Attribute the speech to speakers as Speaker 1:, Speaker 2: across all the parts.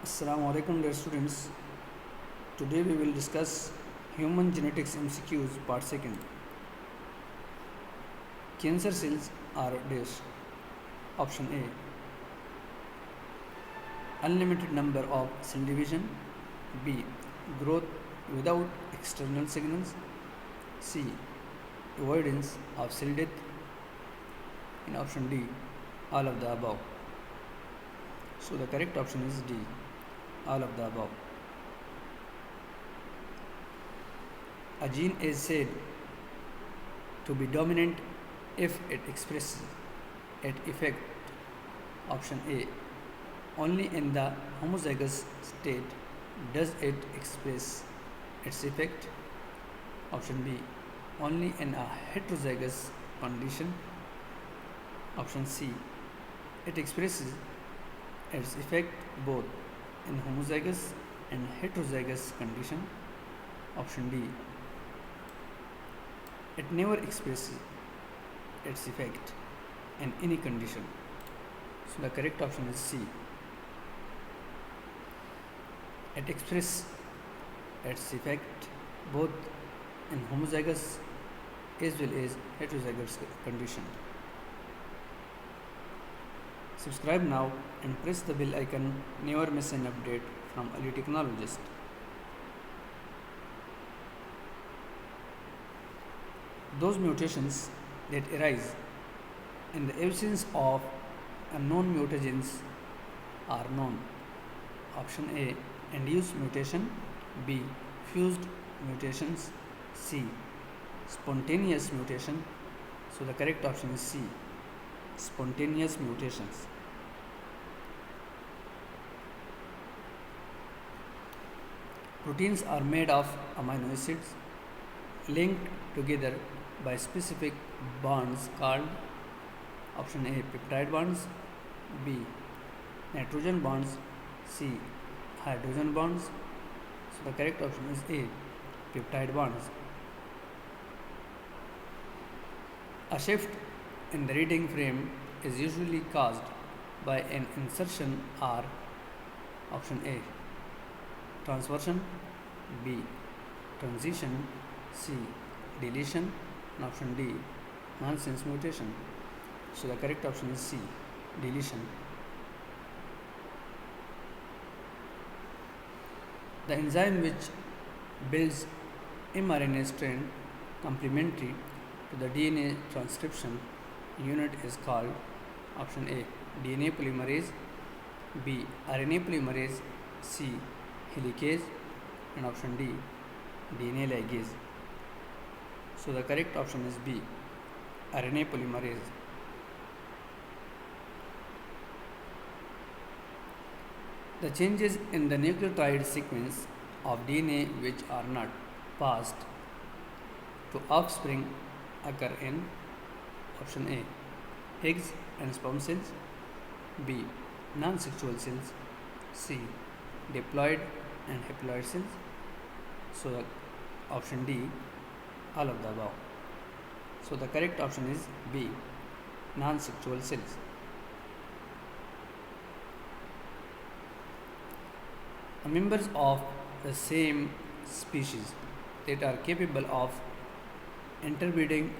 Speaker 1: Assalamu alaikum dear students. Today we will discuss human genetics MCQs part 2nd. Cancer cells are dash. Option A, unlimited number of cell division. B, growth without external signals. C, avoidance of cell death. And option D, all of the above. So the correct option is D, all of the above. A gene is said to be dominant if it expresses its effect. Option A, only in the homozygous state does it express its effect. Option B, only in a heterozygous condition. Option C, it expresses its effect both in homozygous and heterozygous condition. Option D, it never expresses its effect in any condition. So the correct option is C. It expresses its effect both in homozygous as well as heterozygous condition. Subscribe now and press the bell icon. Never miss an update from early technologist. Those mutations that arise in the absence of unknown mutagens are known. Option A, induced mutation. B, fused mutations. C, spontaneous mutation. So the correct option is C, spontaneous mutations. Proteins are made of amino acids linked together by specific bonds called option A, peptide bonds. B, nitrogen bonds. C, hydrogen bonds. So the correct option is A, peptide bonds. A shift in the reading frame is usually caused by an insertion or option A, transversion. B, transition. C, deletion. And option D, nonsense mutation. So the correct option is C, deletion. The enzyme which builds mRNA strand complementary to the DNA transcription unit is called option A, DNA polymerase. B, RNA polymerase. C, helicase. And option D, DNA ligase. So the correct option is B, RNA polymerase. The changes in the nucleotide sequence of DNA which are not passed to offspring occur in option A, eggs and sperm cells. B, non-sexual cells. C, diploid and haploid cells. So the option D, all of the above. So the correct option is B, non-sexual cells. Members of the same species that are capable of interbreeding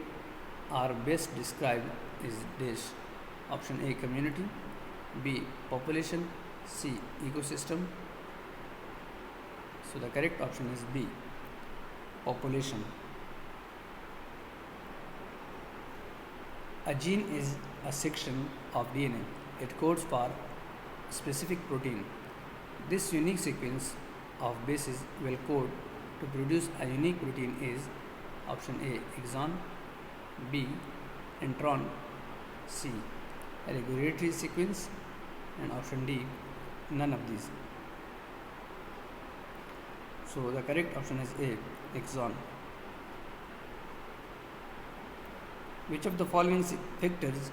Speaker 1: are best described as dash. Option A, community. B, population. C, ecosystem. So the correct option is B, population. A gene is a section of DNA. It codes for a specific protein. This unique sequence of bases will code to produce a unique protein is option A, exon. B, intron. C, a regulatory sequence. And option D, none of these. So the correct option is A, exon. Which of the following factors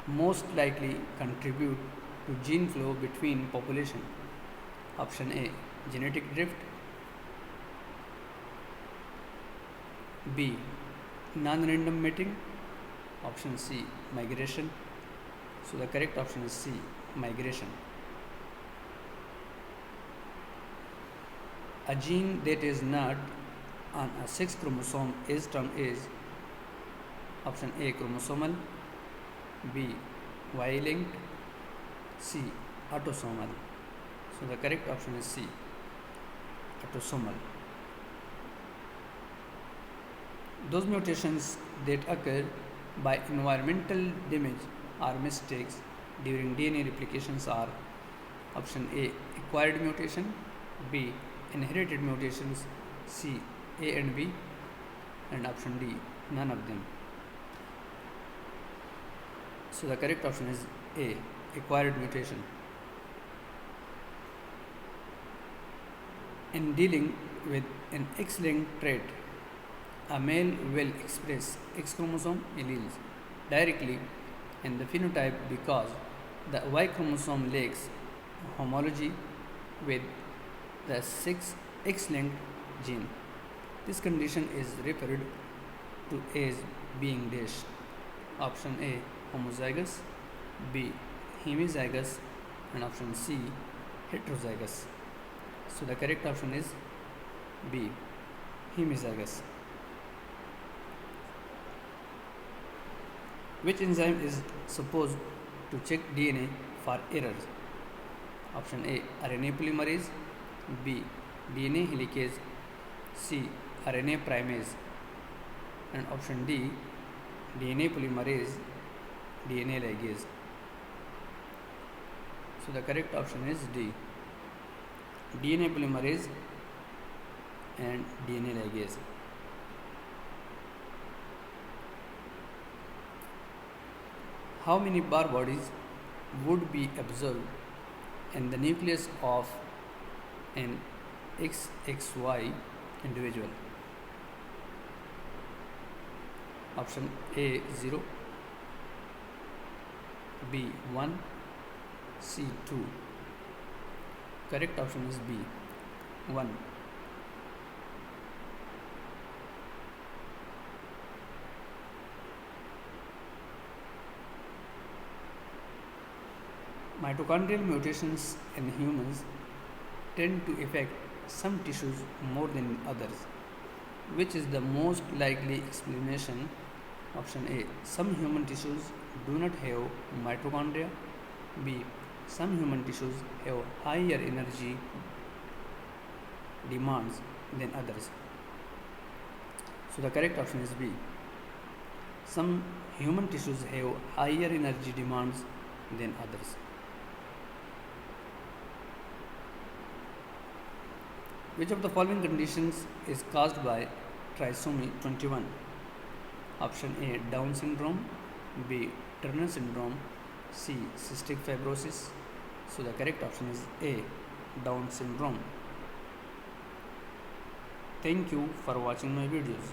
Speaker 1: most likely contribute to gene flow between population? Option A, genetic drift. B, non-random mating. Option C, migration. So the correct option is C, migration. A gene that is not on a 6 chromosome is termed as option A chromosomal, B Y-linked, C autosomal. So the correct option is C autosomal. Those mutations that occur by environmental damage or mistakes during DNA replications are option A acquired mutation, B inherited mutations, C A and B, and option D none of them. So the correct option is A acquired mutation. In dealing with an X-linked trait, a male will express X chromosome alleles directly in the phenotype because the Y chromosome lacks homology with the 6 X-linked gene. This condition is referred to as being dash. Option A homozygous, B hemizygous, and option C heterozygous. So the correct option is B hemizygous. Which enzyme is supposed to check DNA for errors? Option A RNA polymerase, B DNA helicase, C RNA primase, and option D DNA polymerase, DNA ligase. So the correct option is D DNA polymerase and DNA ligase. How many bar bodies would be observed in the nucleus of an XXY individual? Option A 0, B 1, C 2. Correct option is B 1. Mitochondrial mutations in humans tend to affect some tissues more than others. Which is the most likely explanation? Option A. Some human tissues do not have mitochondria. B. Some human tissues have higher energy demands than others. So the correct option is B. Some human tissues have higher energy demands than others. Which of the following conditions is caused by trisomy 21? Option A Down syndrome, B Turner syndrome, C cystic fibrosis. So the correct option is A Down syndrome. Thank you for watching my videos.